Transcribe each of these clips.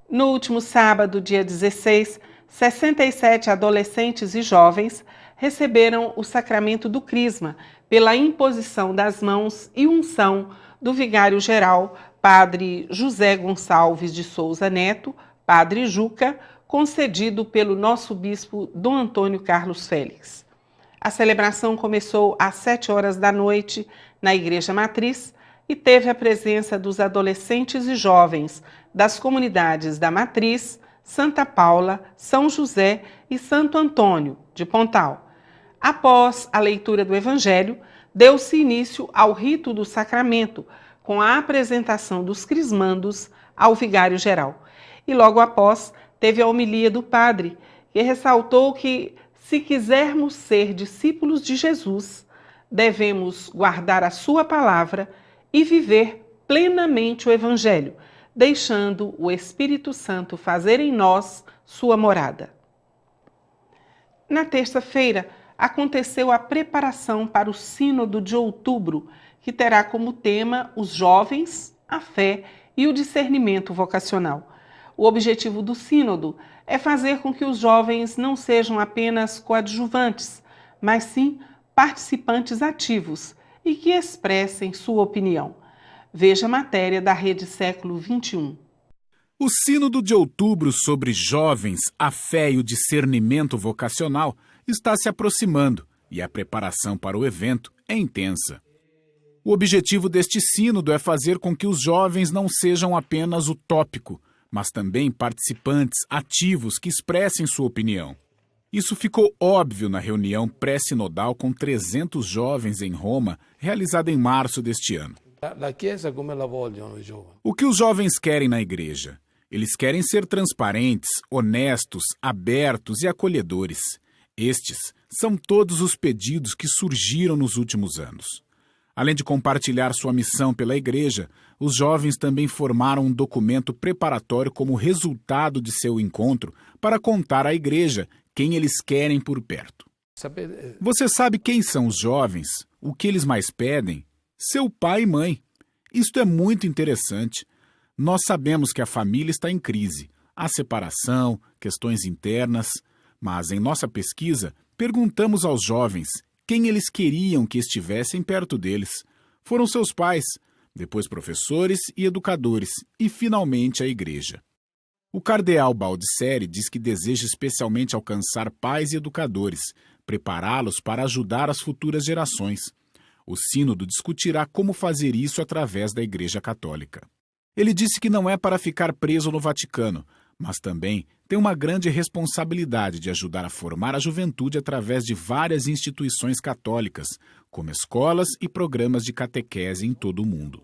No último sábado, dia 16, 67 adolescentes e jovens receberam o sacramento do Crisma pela imposição das mãos e unção do vigário-geral, padre José Gonçalves de Souza Neto, padre Juca, concedido pelo nosso bispo Dom Antônio Carlos Félix. A celebração começou às 7 horas da noite na Igreja Matriz e teve a presença dos adolescentes e jovens das comunidades da Matriz, Santa Paula, São José e Santo Antônio, de Pontal. Após a leitura do Evangelho, deu-se início ao rito do sacramento, com a apresentação dos crismandos ao vigário-geral. E logo após, teve a homilia do padre, que ressaltou que, se quisermos ser discípulos de Jesus, devemos guardar a sua palavra e viver plenamente o Evangelho, deixando o Espírito Santo fazer em nós sua morada. Na terça-feira, aconteceu a preparação para o Sínodo de outubro, que terá como tema os jovens, a fé e o discernimento vocacional. O objetivo do Sínodo é fazer com que os jovens não sejam apenas coadjuvantes, mas sim participantes ativos e que expressem sua opinião. Veja a matéria da Rede Século XXI. O Sínodo de outubro sobre jovens, a fé e o discernimento vocacional está se aproximando e a preparação para o evento é intensa. O objetivo deste sínodo é fazer com que os jovens não sejam apenas o tópico, mas também participantes ativos que expressem sua opinião. Isso ficou óbvio na reunião pré-sinodal com 300 jovens em Roma, realizada em março deste ano. O que os jovens querem na igreja? Eles querem ser transparentes, honestos, abertos e acolhedores. Estes são todos os pedidos que surgiram nos últimos anos. Além de compartilhar sua missão pela igreja, os jovens também formaram um documento preparatório como resultado de seu encontro para contar à igreja quem eles querem por perto. Você sabe quem são os jovens? O que eles mais pedem? Seu pai e mãe. Isto é muito interessante. Nós sabemos que a família está em crise. Há separação, questões internas, mas em nossa pesquisa, perguntamos aos jovens quem eles queriam que estivessem perto deles. Foram seus pais, depois professores e educadores, e finalmente a igreja. O cardeal Baldisseri diz que deseja especialmente alcançar pais e educadores, prepará-los para ajudar as futuras gerações. O sínodo discutirá como fazer isso através da Igreja Católica. Ele disse que não é para ficar preso no Vaticano, mas também tem uma grande responsabilidade de ajudar a formar a juventude através de várias instituições católicas, como escolas e programas de catequese em todo o mundo.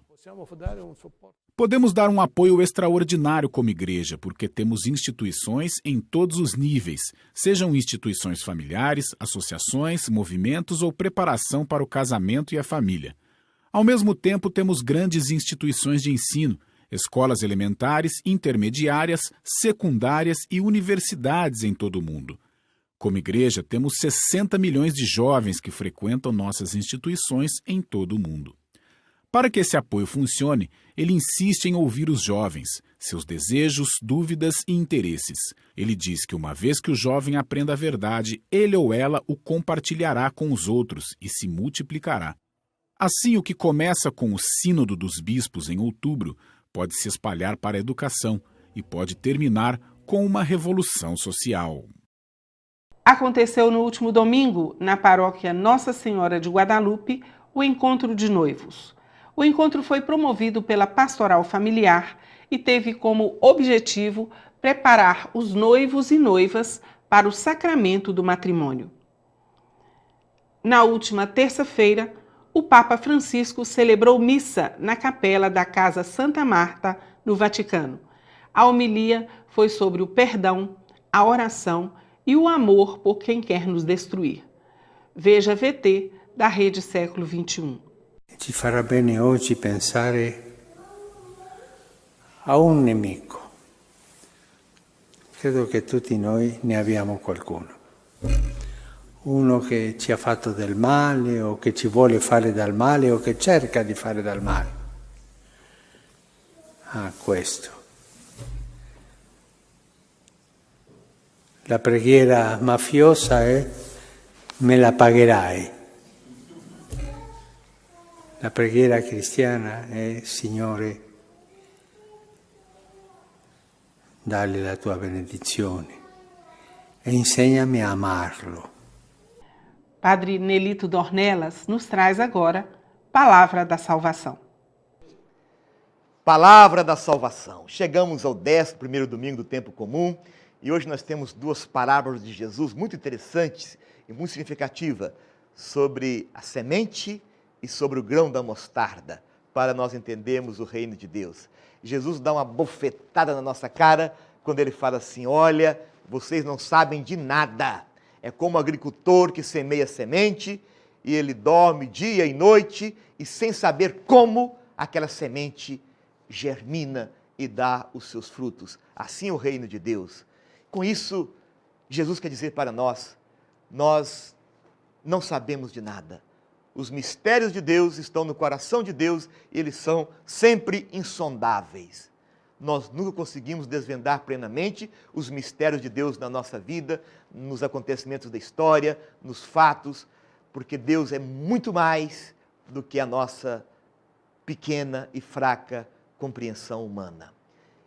Podemos dar um apoio extraordinário como igreja, porque temos instituições em todos os níveis, sejam instituições familiares, associações, movimentos ou preparação para o casamento e a família. Ao mesmo tempo, temos grandes instituições de ensino, escolas elementares, intermediárias, secundárias e universidades em todo o mundo. Como igreja, temos 60 milhões de jovens que frequentam nossas instituições em todo o mundo. Para que esse apoio funcione, ele insiste em ouvir os jovens, seus desejos, dúvidas e interesses. Ele diz que uma vez que o jovem aprenda a verdade, ele ou ela o compartilhará com os outros e se multiplicará. Assim, o que começa com o Sínodo dos Bispos em outubro pode se espalhar para a educação e pode terminar com uma revolução social. Aconteceu no último domingo, na paróquia Nossa Senhora de Guadalupe, o encontro de noivos. O encontro foi promovido pela Pastoral Familiar e teve como objetivo preparar os noivos e noivas para o sacramento do matrimônio. Na última terça-feira, o Papa Francisco celebrou missa na capela da Casa Santa Marta, no Vaticano. A homilia foi sobre o perdão, a oração e o amor por quem quer nos destruir. Veja a VT da Rede Século XXI. Ci farà bene oggi pensare a un nemico. Credo che tutti noi ne abbiamo qualcuno. Uno che ci ha fatto del male o che ci vuole fare del male o che cerca di fare del male. Ah, questo. La preghiera mafiosa è me la pagherai. La preghiera cristiana è Signore, dale la tua benedizione e insegnami a amarlo. Padre Nelito Dornelas nos traz agora Palavra da Salvação. Palavra da Salvação. Chegamos ao 11º domingo do tempo comum e hoje nós temos duas parábolas de Jesus muito interessantes e muito significativas sobre a semente e sobre o grão da mostarda, para nós entendermos o reino de Deus. Jesus dá uma bofetada na nossa cara quando ele fala assim: olha, vocês não sabem de nada. É como o agricultor que semeia semente e ele dorme dia e noite e sem saber como aquela semente germina e dá os seus frutos. Assim é o reino de Deus. Com isso, Jesus quer dizer para nós não sabemos de nada. Os mistérios de Deus estão no coração de Deus e eles são sempre insondáveis. Nós nunca conseguimos desvendar plenamente os mistérios de Deus na nossa vida, nos acontecimentos da história, nos fatos, porque Deus é muito mais do que a nossa pequena e fraca compreensão humana.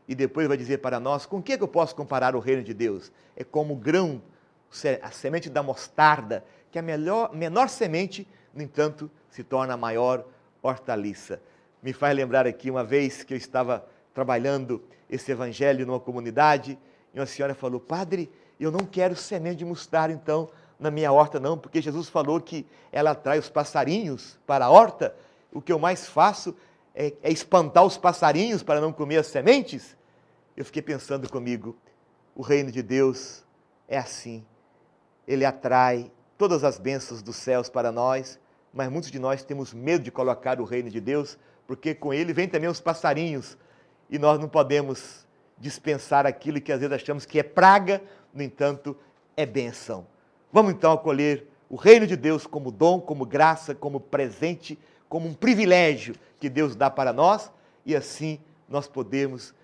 E depois vai dizer para nós, com o que eu posso comparar o reino de Deus? É como o grão, a semente da mostarda, que é a menor semente, no entanto, se torna a maior hortaliça. Me faz lembrar aqui uma vez que eu estava trabalhando esse evangelho numa comunidade, e uma senhora falou: padre, eu não quero semente de mostarda então na minha horta não, porque Jesus falou que ela atrai os passarinhos para a horta. O que eu mais faço é espantar os passarinhos para não comer as sementes. Eu fiquei pensando comigo, o reino de Deus é assim, ele atrai todas as bênçãos dos céus para nós, mas muitos de nós temos medo de colocar o reino de Deus, porque com ele vem também os passarinhos, e nós não podemos dispensar aquilo que às vezes achamos que é praga, no entanto, é bênção. Vamos então acolher o reino de Deus como dom, como graça, como presente, como um privilégio que Deus dá para nós, e assim nós podemos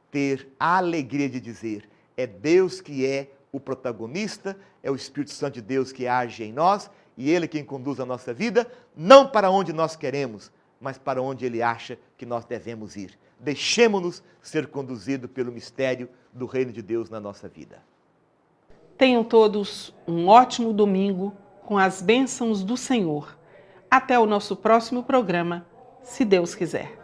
ter a alegria de dizer: é Deus que é o protagonista, é o Espírito Santo de Deus que age em nós, e Ele quem conduz a nossa vida, não para onde nós queremos, mas para onde Ele acha que nós devemos ir. Deixemo-nos ser conduzidos pelo mistério do reino de Deus na nossa vida. Tenham todos um ótimo domingo com as bênçãos do Senhor. Até o nosso próximo programa, se Deus quiser.